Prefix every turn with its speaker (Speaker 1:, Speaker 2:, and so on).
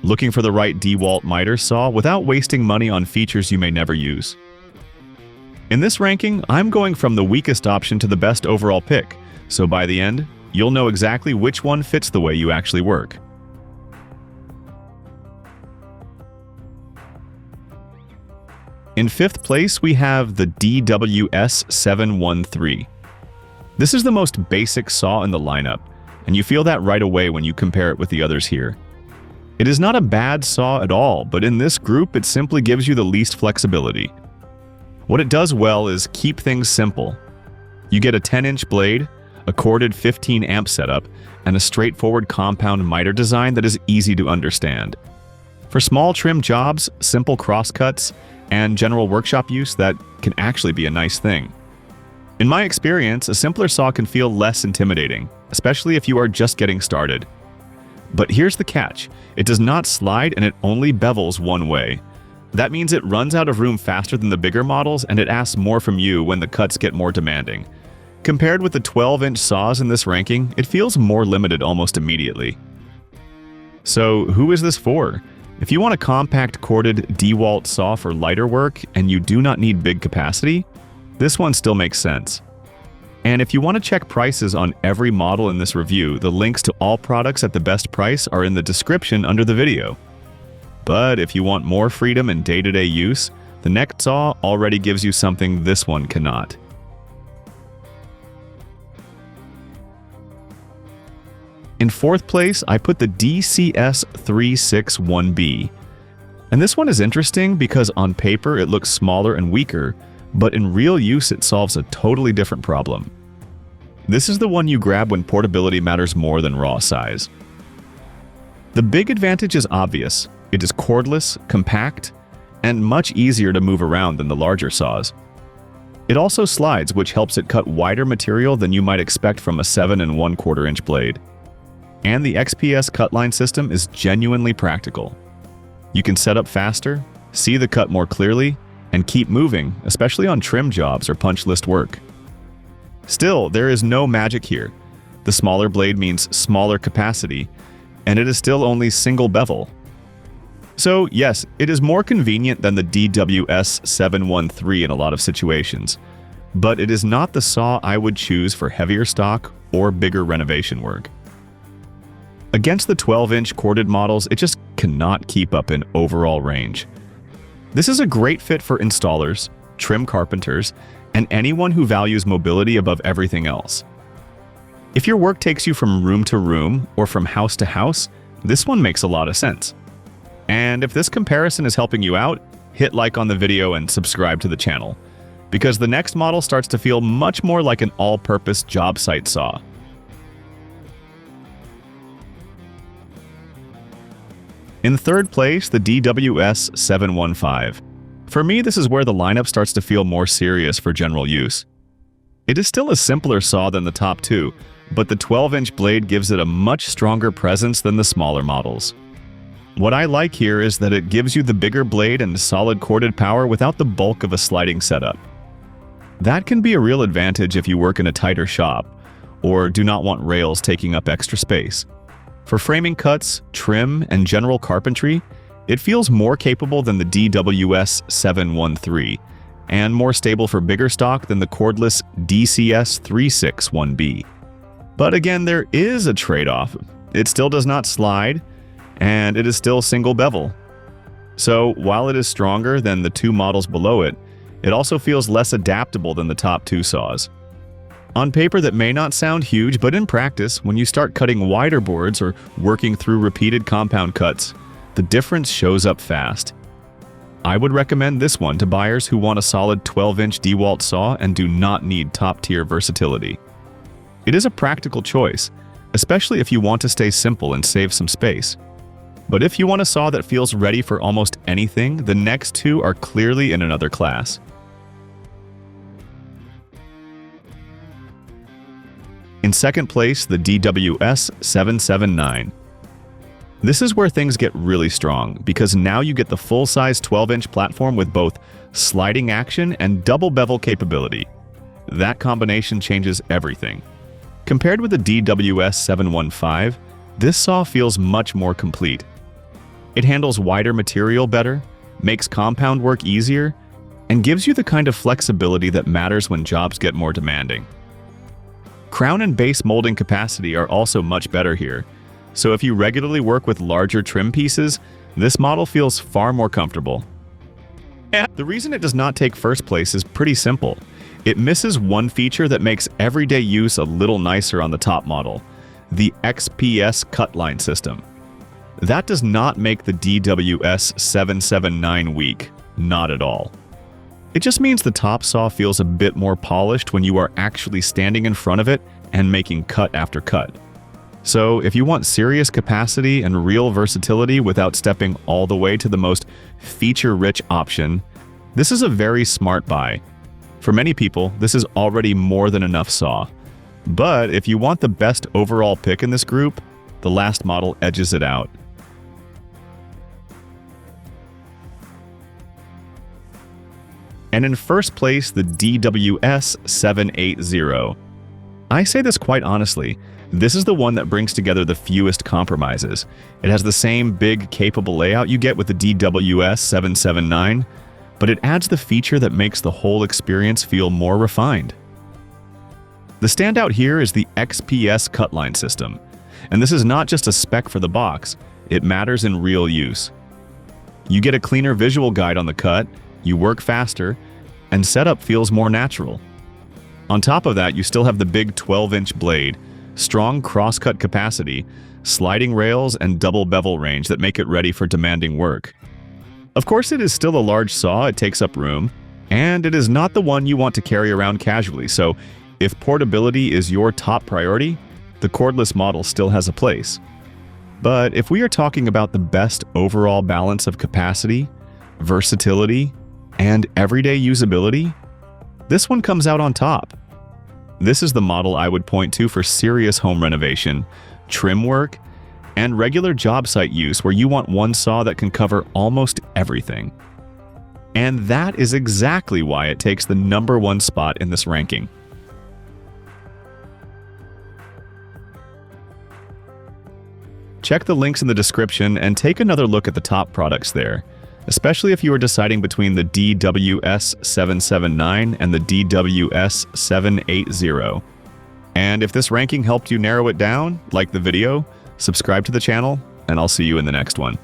Speaker 1: Looking for the right DEWALT miter saw without wasting money on features you may never use. In this ranking, I'm going from the weakest option to the best overall pick, so by the end, you'll know exactly which one fits the way you actually work. In fifth place, we have the DWS-713. This is the most basic saw in the lineup, and you feel that right away when you compare it with the others here. It is not a bad saw at all, but in this group it simply gives you the least flexibility. What it does well is keep things simple. You get a 10-inch blade, a corded 15-amp setup, and a straightforward compound miter design that is easy to understand. For small trim jobs, simple crosscuts, and general workshop use, that can actually be a nice thing. In my experience, a simpler saw can feel less intimidating, especially if you are just getting started. But here's the catch: it does not slide and it only bevels one way. That means it runs out of room faster than the bigger models, and it asks more from you when the cuts get more demanding. Compared with the 12-inch saws in this ranking, it feels more limited almost immediately. So who is this for? If you want a compact corded DEWALT saw for lighter work and you do not need big capacity, this one still makes sense. And if you want to check prices on every model in this review, the links to all products at the best price are in the description under the video. But if you want more freedom in day-to-day use, the next saw already gives you something this one cannot. In fourth place, I put the DCS361B. And this one is interesting because on paper it looks smaller and weaker, but in real use it solves a totally different problem. This is the one you grab when portability matters more than raw size. The big advantage is obvious. It is cordless, compact, and much easier to move around than the larger saws. It also slides, which helps it cut wider material than you might expect from a 7 1/4 inch blade. And the XPS cut line system is genuinely practical. You can set up faster, see the cut more clearly, and keep moving, especially on trim jobs or punch list work. Still, there is no magic here. The smaller blade means smaller capacity, and it is still only single bevel. So yes, it is more convenient than the DWS-713 in a lot of situations, but it is not the saw I would choose for heavier stock or bigger renovation work. Against the 12-inch corded models, it just cannot keep up in overall range. This is a great fit for installers, trim carpenters, and anyone who values mobility above everything else. If your work takes you from room to room or from house to house, this one makes a lot of sense. And if this comparison is helping you out, hit like on the video and subscribe to the channel, because the next model starts to feel much more like an all-purpose job site saw. In third place, the DWS-715. For me, this is where the lineup starts to feel more serious for general use. It is still a simpler saw than the top two, but the 12-inch blade gives it a much stronger presence than the smaller models. What I like here is that it gives you the bigger blade and solid corded power without the bulk of a sliding setup. That can be a real advantage if you work in a tighter shop, or do not want rails taking up extra space. For framing cuts, trim, and general carpentry, it feels more capable than the DWS-713, and more stable for bigger stock than the cordless DCS361B. But again, there is a trade-off. It still does not slide, and it is still single bevel. So while it is stronger than the two models below it, it also feels less adaptable than the top two saws. On paper, that may not sound huge, but in practice, when you start cutting wider boards or working through repeated compound cuts, the difference shows up fast. I would recommend this one to buyers who want a solid 12-inch DEWALT saw and do not need top-tier versatility. It is a practical choice, especially if you want to stay simple and save some space. But if you want a saw that feels ready for almost anything, the next two are clearly in another class. In second place, the DWS-779. This is where things get really strong, because now you get the full-size 12-inch platform with both sliding action and double bevel capability. That combination changes everything. Compared with the DWS-715, this saw feels much more complete. It handles wider material better, makes compound work easier, and gives you the kind of flexibility that matters when jobs get more demanding. Crown and base molding capacity are also much better here, so if you regularly work with larger trim pieces, this model feels far more comfortable. The reason it does not take first place is pretty simple. It misses one feature that makes everyday use a little nicer on the top model, the XPS cut line system. That does not make the DWS 779 weak, not at all. It just means the top saw feels a bit more polished when you are actually standing in front of it and making cut after cut. So if you want serious capacity and real versatility without stepping all the way to the most feature-rich option, this is a very smart buy. For many people, this is already more than enough saw. But if you want the best overall pick in this group, the last model edges it out. And in first place, the DWS 780. I say this quite honestly, this is the one that brings together the fewest compromises. It has the same big, capable layout you get with the DWS 779, but it adds the feature that makes the whole experience feel more refined. The standout here is the XPS cut line system, and this is not just a spec for the box, it matters in real use. You get a cleaner visual guide on the cut, you work faster, and setup feels more natural. On top of that, you still have the big 12-inch blade, strong cross-cut capacity, sliding rails, and double bevel range that make it ready for demanding work. Of course, it is still a large saw, it takes up room, and it is not the one you want to carry around casually, so if portability is your top priority, the cordless model still has a place. But if we are talking about the best overall balance of capacity, versatility, and everyday usability, this one comes out on top. This is the model I would point to for serious home renovation, trim work, and regular job site use where you want one saw that can cover almost everything. And that is exactly why it takes the #1 spot in this ranking. Check the links in the description and take another look at the top products there, especially if you are deciding between the DWS 779 and the DWS 780. And if this ranking helped you narrow it down, like the video, subscribe to the channel, and I'll see you in the next one.